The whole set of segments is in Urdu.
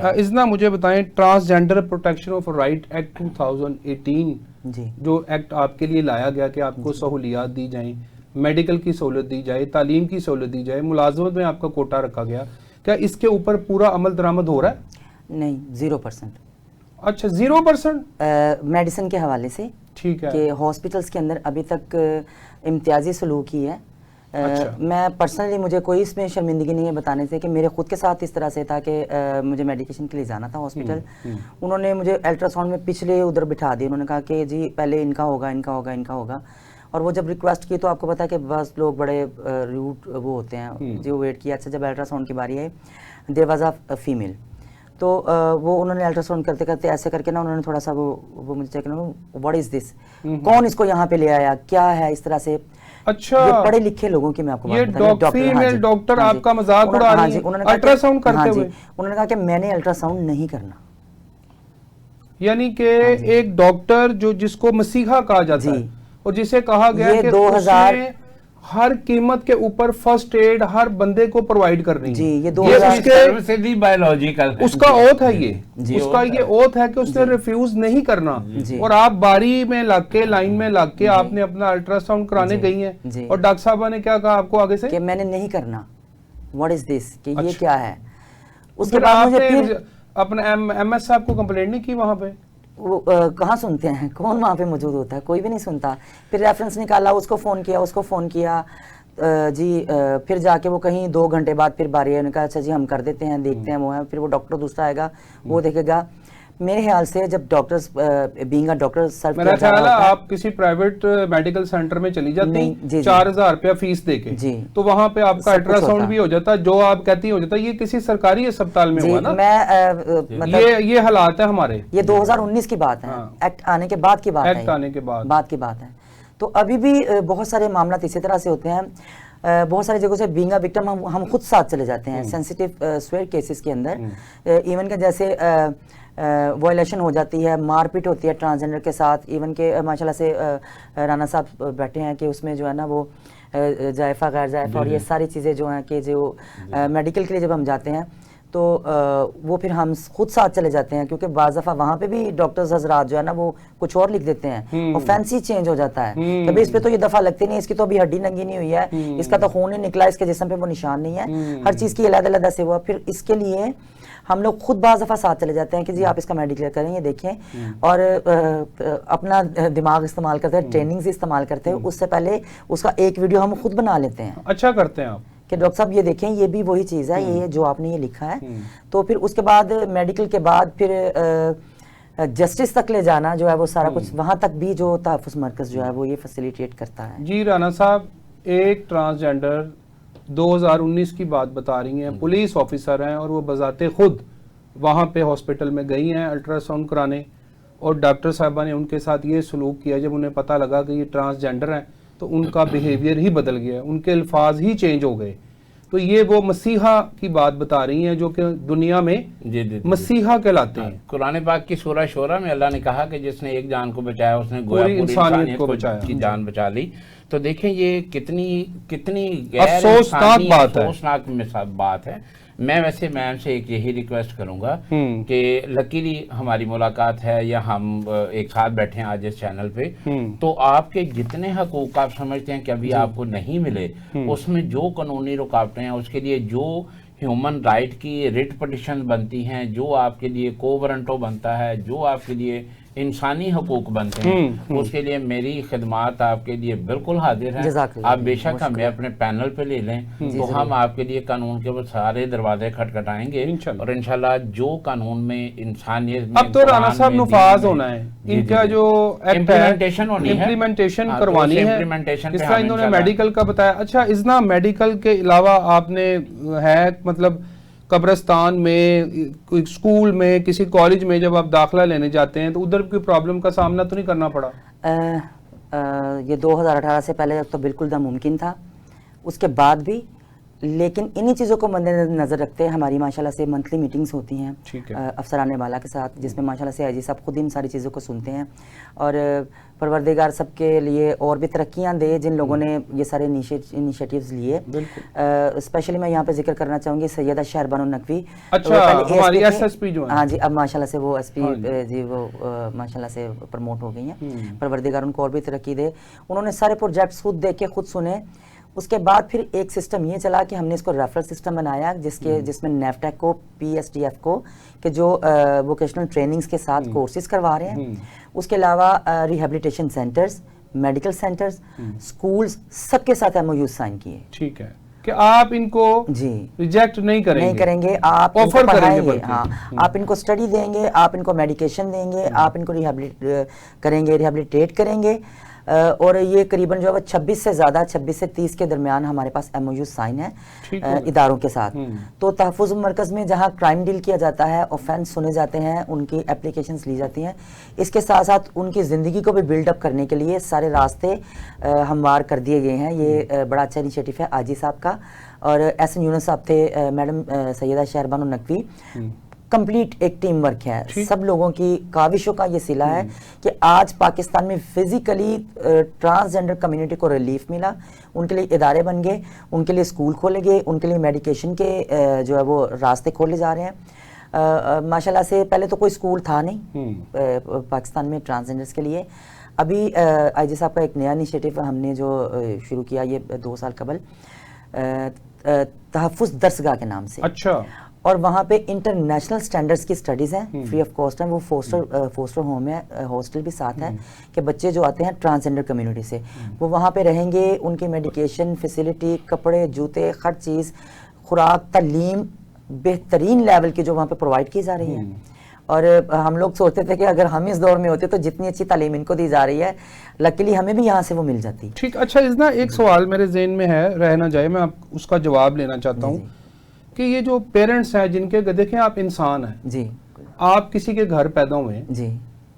ازنا مجھے بتائیں transgender protection of right act 2018 جی جو ایکٹ آپ کے لیے لایا گیا کہ آپ کو سہولیات دی جائیں، میڈیکل کی سہولت دی جائے، تعلیم کی سہولت دی جائے، ملازمت میں آپ کا کوٹا رکھا گیا، کیا اس کے اوپر پورا عمل درآمد ہو رہا ہے؟ نہیں، 0%. اچھا 0%؟ میڈیسن کے حوالے سے ٹھیک ہے کہ ہاسپٹلس کے اندر ابھی تک امتیازی سلوک ہی ہے. میں پرسنلی مجھے کوئی اس میں شرمندگی نہیں ہے بتانے سے کہ میرے خود کے ساتھ اس طرح سے تھا کہ مجھے میڈیکیشن کے لیے جانا تھا ہاسپٹل. انہوں نے مجھے الٹرا ساؤنڈ میں پچھلے ادھر بٹھا دی. انہوں نے کہا کہ جی پہلے ان کا ہوگا، ان کا ہوگا، ان کا ہوگا. اور وہ جب ریکویسٹ کی تو آپ کو پتا ہے کہ بعض لوگ بڑے روٹ وہ ہوتے ہیں جو ویٹ کیا. اچھا جب الٹرا ساؤنڈ کی باری آئی دیر واز اے فیمیل، تو وہ انہوں نے الٹرا ساؤنڈ کرتے کرتے ایسے کر کے نا انہوں نے تھوڑا سا وہ مجھے چیک کرنا، واٹ از دس، کون اس کو یہاں پہ لے آیا، کیا ہے، اس طرح سے. اچھا یہ پڑھے لکھے لوگوں کی میں آپ کو بات بتا رہا ہوں. فیمیل ڈاکٹر آپ کا مذاق اڑا رہی ہیں الٹرا ساؤنڈ کرتے ہوئے. انہوں نے کہا کہ میں نے الٹرا ساؤنڈ نہیں کرنا. یعنی کہ ایک ڈاکٹر جو جس کو مسیحا کہا جاتا ہے اور جسے کہا گیا کہ اس نے ہر قیمت کے اوپر فرسٹ ایڈ ہر بندے کو پرووائڈ کرنی ہے. جی یہ سے بھی بایولوجیکل اس کا اوتھ ہے، یہ اس کا یہ اوتھ ہے کہ اس نے ریفیوز نہیں کرنا. اور آپ باری میں لگ کے لائن میں لگ کے آپ نے اپنا الٹرا ساؤنڈ کرانے گئی ہیں اور ڈاکٹر صاحبہ نے کیا کہا آپ کو آگے سے کہ میں نے نہیں کرنا، واٹ از دس، کہ یہ کیا ہے. اس کے بعد مجھے پھر اپنے ایم ایس صاحب کو کمپلینٹ نہیں کی وہاں پہ؟ وہ کہاں سنتے ہیں، کون وہاں پہ موجود ہوتا ہے، کوئی بھی نہیں سنتا. پھر ریفرنس نکالا، اس کو فون کیا، اس کو فون کیا جی. پھر جا کے وہ کہیں 2 گھنٹے بعد پھر باری ہے، انہوں نے کہا اچھا جی ہم کر دیتے ہیں، دیکھتے ہیں وہ ہے. پھر وہ ڈاکٹر دوسرا آئے گا، وہ دیکھے گا. میرے خیال سے جب ڈاکٹرز بینگ اے ڈاکٹر سرو میرا خیال ہے آپ کسی پرائیویٹ میڈیکل سینٹر میں چلی جاتی ہیں 4000 روپیہ فیس دے کے، تو وہاں پہ آپ کا الٹرا ساؤنڈ بھی ہو جاتا، جو آپ کہتی ہو جاتا. یہ کسی سرکاری اسپتال میں ہوا نا، یہ حالات ہے ہمارے. یہ 2019 کی بات ہے، ایکٹ آنے کے بعد کی بات ہے، ایکٹ آنے کے بعد کی بات ہے. تو ابھی بھی بہت سارے معاملات اسی طرح سے ہوتے ہیں. بہت ساری جگہوں سے بینگ اے وکٹم ہم خود ساتھ چلے جاتے ہیں سینسیٹیو سویئر کیسز کے اندر. ایون کہ جیسے وائلیشن ہو جاتی ہے، مار پیٹ ہوتی ہے ٹرانسجینڈر کے ساتھ. ایون کہ ماشاءاللہ سے رانا صاحب بیٹھے ہیں کہ اس میں جو ہے نا وہ جائفہ غیر جائفہ اور یہ ساری چیزیں جو ہیں کہ جو میڈیکل کے لیے جب ہم جاتے ہیں تو وہ پھر ہم خود ساتھ چلے جاتے ہیں، کیونکہ بعض دفعہ وہاں پہ بھی ڈاکٹرز حضرات جو ہے نا وہ کچھ اور لکھ دیتے ہیں اور فینسی چینج ہو جاتا ہے. کبھی اس پہ تو یہ دفعہ لگتی نہیں، اس کی تو ابھی ہڈی ننگی نہیں ہوئی ہے، اس کا تو خون نہیں نکلا، اس کے جسم پہ وہ نشان نہیں ہے، ہر چیز کی علیحدہ علیحدہ سے ہوا. پھر اس کے لیے ہم لوگ خود بعض دفعہ ساتھ چلے جاتے ہیں کہ جی آپ اس کا میڈیکل کریں، یہ دیکھیں، اور اپنا دماغ استعمال کرتے ہیں، ٹریننگز استعمال کرتے ہیں. اس سے پہلے اس کا ایک ویڈیو ہم خود بنا لیتے ہیں. اچھا کرتے ہیں آپ کہ ڈاکٹر صاحب یہ دیکھیں، یہ بھی وہی چیز ہے، یہ جو آپ نے یہ لکھا ہے. تو پھر اس کے بعد میڈیکل کے بعد پھر جسٹس تک لے جانا جو ہے وہ سارا کچھ وہاں تک بھی جو تحفظ مرکز جو ہے وہ یہ فیسیلیٹیٹ کرتا ہے. جی رانا صاحب، ایک ٹرانسجینڈر 2019 کی بات بتا رہی ہیں، پولیس آفیسر ہیں اور وہ بذات خود وہاں پہ ہاسپٹل میں گئی ہیں الٹرا ساؤنڈ کرانے، اور ڈاکٹر صاحبہ نے ان کے ساتھ یہ سلوک کیا. جب انہیں پتہ لگا کہ یہ ٹرانسجینڈر ہیں تو ان کا بیہیویئر ہی بدل گیا، ان کے الفاظ ہی چینج ہو گئے. تو یہ وہ مسیحا کی بات بتا رہی ہیں جو کہ دنیا میں مسیحا کہلاتے ہیں. قرآن پاک کی سورہ شورہ میں اللہ نے کہا کہ جس نے ایک جان کو بچایا اس نے گویا پوری انسانیت کو کی جان بچا لی. تو دیکھیں یہ کتنی افسوسناک بات ہے. میں ویسے میم سے ایک یہی ریکویسٹ کروں گا کہ لکیلی ہماری ملاقات ہے یا ہم ایک ساتھ بیٹھے ہیں آج اس چینل پہ، تو آپ کے جتنے حقوق آپ سمجھتے ہیں کہ ابھی آپ کو نہیں ملے، اس میں جو قانونی رکاوٹیں ہیں، اس کے لیے جو ہیومن رائٹ کی ریٹ پٹیشن بنتی ہیں، جو آپ کے لیے کو ورنٹو بنتا ہے، جو آپ کے لیے انسانی حقوق بنتے ہیں، اس کے لیے میری خدمات آپ کے لیے بالکل حاضر ہیں. آپ بے شک ہمیں اپنے پینل پہ لے لیں تو ہم آپ کے لیے قانون کے سارے دروازے کھٹکھٹائیں گے، اور انشاءاللہ جو قانون میں انسانیت میں اب تو رانا صاحب نفاذ ہونا ہے، ان کا جو امپلیمنٹیشن ہونی ہے، امپلیمنٹیشن کروانی ہے، اس طرح انہوں نے میڈیکل کا بتایا. اچھا ازنا، میڈیکل کے علاوہ آپ نے ہے مطلب قبرستان میں، اسکول میں، کسی کالج میں جب آپ داخلہ لینے جاتے ہیں تو ادھر کوئی پرابلم کا سامنا تو نہیں کرنا پڑا؟ یہ 2018 سے پہلے تو بالکل ناممکن تھا. اس کے بعد بھی لیکن انہی چیزوں کو مد نظر رکھتے ہماری ماشاءاللہ سے منتھلی میٹنگز ہوتی ہیں افسران والا کے ساتھ، جس میں ماشاءاللہ سے آئی جی صاحب خود ان ساری چیزوں کو سنتے ہیں، اور پروردگار سب کے لیے اور بھی ترقیاں دے جن لوگوں نے یہ سارے انیشیٹیوز لیے۔ اسپیشلی میں یہاں پہ ذکر کرنا چاہوں گی سیدہ شہربانو نقوی، ہماری ایس ایس پی جو ہیں، ہاں جی اب ماشاءاللہ سے وہ ایس پی جی وہ ماشاءاللہ سے پروموٹ ہو گئی ہیں، پروردگار ان کو اور بھی ترقی دے۔ انہوں نے سارے پروجیکٹس خود دیکھے خود سنے۔ اس کے بعد پھر ایک سسٹم یہ چلا کہ ہم نے اس کو ریفرل سسٹم بنایا جس میں نیفٹیک کو پی ایس ٹی ایف کو کہ جو ووکیشنل ٹریننگز کے ساتھ کورسز کروا رہے ہیں، اس کے علاوہ rehabilitation centres, medical centres, schools, سب کے ساتھ ایم او یو سائن کیے۔ ٹھیک ہے کہ آپ ان کو جی ریجیکٹ نہیں کریں گے، آپ آفر کریں گے، ہاں آپ ان کو اسٹڈی دیں گے، آپ ان کو میڈیکیشن دیں گے، آپ ان کو ریہیبلیٹیٹ کریں گے، اور یہ قریباً جو ہے 26 سے زیادہ 26 سے 30 کے درمیان ہمارے پاس ایم او یو سائن ہے اداروں کے ساتھ۔ تو تحفظ مرکز میں جہاں کرائم ڈیل کیا جاتا ہے، اوفینس سنے جاتے ہیں، ان کی اپلیکیشنز لی جاتی ہیں، اس کے ساتھ ساتھ ان کی زندگی کو بھی بلڈ اپ کرنے کے لیے سارے راستے ہموار کر دیے گئے ہیں۔ یہ بڑا اچھا انیشیٹو ہے آجی صاحب کا، اور ایس این یونس صاحب تھے، میڈم سیدہ شہربانو نقوی، کمپلیٹ ایک ٹیم ورک ہے، سب لوگوں کی کاوشوں کا یہ صلہ ہے کہ آج پاکستان میں فزیکلی ٹرانسجینڈر کمیونٹی کو ریلیف ملا، ان کے لیے ادارے بن گئے، ان کے لیے اسکول کھولے گئے، ان کے لیے میڈیکیشن کے جو ہے وہ راستے کھولے جا رہے ہیں۔ ماشاءاللہ سے پہلے تو کوئی اسکول تھا نہیں پاکستان میں ٹرانسجینڈرز کے لیے۔ ابھی آئی جی صاحب کا ایک نیا انیشیٹو ہم نے جو شروع کیا یہ 2 سال قبل، تحفظ درسگاہ کے نام سے، اچھا، اور وہاں پہ انٹرنیشنل سٹینڈرڈز کی سٹڈیز ہیں، فری آف کاسٹ ہیں، وہ فوسٹر ہوم ہے، ہاسٹل بھی ساتھ ہے کہ بچے جو آتے ہیں ٹرانسجینڈر کمیونٹی سے وہ وہاں پہ رہیں گے، ان کی میڈیکیشن فیسلٹی، کپڑے، جوتے، ہر چیز، خوراک، تعلیم بہترین لیول کی جو وہاں پہ پرووائڈ کی جا رہی ہے۔ اور ہم لوگ سوچتے تھے کہ اگر ہم اس دور میں ہوتے تو جتنی اچھی تعلیم ان کو دی جا رہی ہے، لکیلی ہمیں بھی یہاں سے وہ مل جاتی۔ ٹھیک، اچھا ازنا ایک سوال میرے ذہن میں ہے، رہ نہ جائے، میں آپ اس کا جواب لینا چاہتا ہوں کہ یہ جو پیرنٹس ہیں جن کے دیکھیں آپ انسان ہیں جی، آپ کسی کے گھر پیدا ہوئے ہیں جی،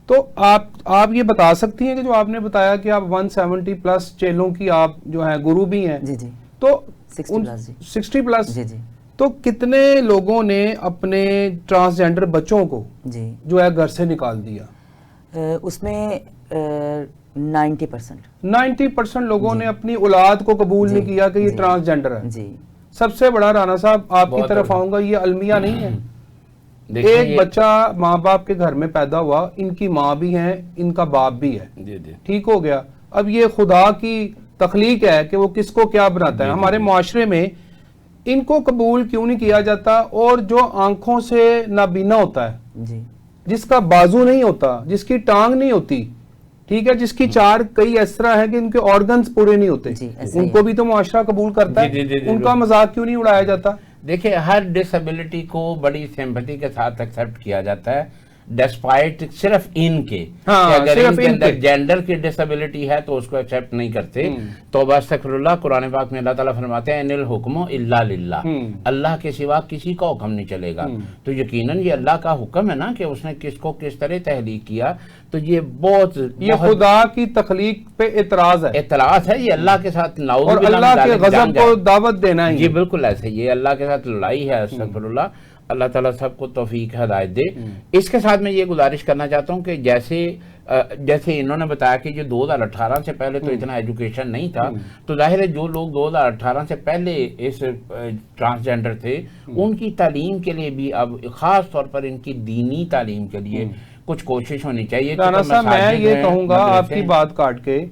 تو آپ یہ بتا سکتی ہیں کہ جو آپ نے بتایا کہ آپ 170 پلس چیلوں کی آپ جو ہیں گرو بھی ہیں جی جی، تو 60 پلس جی جی، تو کتنے لوگوں نے اپنے ٹرانسجینڈر بچوں کو جی جو ہے گھر سے نکال دیا؟ اس میں 90% لوگوں نے اپنی اولاد کو قبول نہیں کیا کہ یہ ٹرانسجینڈر ہے جی۔ سب سے بڑا رانا صاحب آپ کی طرف آؤں گا، یہ المیہ نہیں ہے، ایک بچہ ماں باپ کے گھر میں پیدا ہوا، ان کی ماں بھی ہے، ان کا باپ بھی ہے، ٹھیک ہو گیا۔ اب یہ خدا کی تخلیق ہے کہ وہ کس کو کیا بناتا ہے۔ ہمارے معاشرے میں ان کو قبول کیوں نہیں کیا جاتا؟ اور جو آنکھوں سے نابینا ہوتا ہے، جس کا بازو نہیں ہوتا، جس کی ٹانگ نہیں ہوتی، ٹھیک ہے، جس کی چار کئی اس طرح ہے کہ ان کے آرگنز پورے نہیں ہوتے، ان کو بھی تو معاشرہ قبول کرتا ہے، ان کا مذاق کیوں نہیں اڑایا جاتا؟ دیکھیں ہر ڈسیبلٹی کو بڑی سمپتھی کے ساتھ ایکسیپٹ کیا جاتا ہے، ڈسپائٹ صرف ان کے، اگر ان کے اندر جینڈر کی ڈسیبلٹی ہے تو اس کو ایکسیپٹ نہیں کرتے۔ توبہ استغفر اللہ، قرآن پاک میں اللہ تعالیٰ فرماتے ہیں ان الحکم الا للہ، اللہ کے سوا کسی کا حکم نہیں چلے گا۔ تو یقیناً یہ اللہ کا حکم ہے نا کہ اس نے کس کو کس طرح تخلیق کیا، تو یہ بہت یہ خدا کی تخلیق پہ اعتراض ہے، یہ اللہ کے ساتھ نعوذ اور باللہ اللہ کے غضب کو دعوت دینا ہے، جی بالکل ایسے، یہ اللہ کے ساتھ لڑائی ہے، استغفر اللہ۔ اللہ تعالیٰ سب کو توفیق ہدایت دے۔ اس کے ساتھ میں یہ گزارش کرنا چاہتا ہوں کہ جیسے انہوں نے بتایا کہ جو 2018 سے پہلے تو اتنا ایجوکیشن نہیں تھا، تو ظاہر ہے جو لوگ 2018 سے پہلے اس ٹرانسجینڈر تھے ان کی تعلیم کے لیے بھی اب خاص طور پر ان کی دینی تعلیم کے لیے کچھ کوشش ہونی چاہیے۔ رانا صاحب میں یہ کہوں گا آپ کی بات کاٹ کے،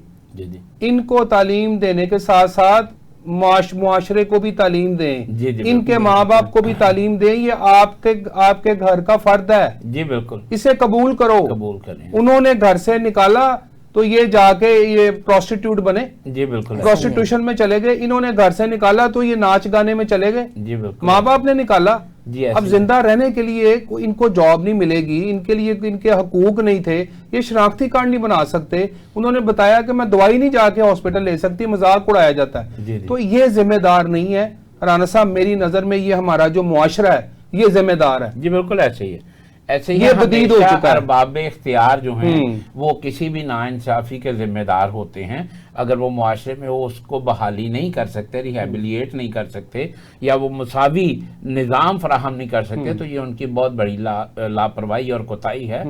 ان کو تعلیم دینے کے ساتھ ساتھ معاشرے کو بھی تعلیم دیں، ان کے ماں باپ کو بھی تعلیم دیں، یہ آپ کے گھر کا فرد ہے جی بالکل، اسے قبول کرو، قبول کریں۔ انہوں نے گھر سے نکالا تو یہ جا کے یہ پروسٹیٹیوٹ بنے، جی بالکل، پروسٹیٹیوشن میں چلے گئے، انہوں نے گھر سے نکالا تو یہ ناچ گانے میں چلے گئے، جی بالکل، ماں باپ نے نکالا۔ جی اب زندہ رہنے کے لیے ان کو جاب نہیں ملے گی، ان کے لیے ان کے حقوق نہیں تھے، یہ شناختی کارڈ نہیں بنا سکتے، انہوں نے بتایا کہ میں دوائی نہیں جا کے ہاسپٹل لے سکتی، مذاق اڑایا جاتا ہے، تو یہ ذمہ دار نہیں ہے رانا صاحب، میری نظر میں یہ ہمارا جو معاشرہ ہے یہ ذمہ دار ہے۔ جی بالکل ایسے ہی ہے۔ ایسے ہی یہ بدید ہو چکا ہے۔ ارباب اختیار جو ہیں وہ کسی بھی ناانصافی کے ذمہ دار ہوتے ہیں، اگر وہ معاشرے میں وہ اس کو بحالی نہیں کر سکتے، ریہیبلیٹ نہیں کر سکتے، یا وہ مساوی نظام فراہم نہیں کر سکتے، تو یہ ان کی بہت بڑی لاپرواہی اور کوتاہی ہے۔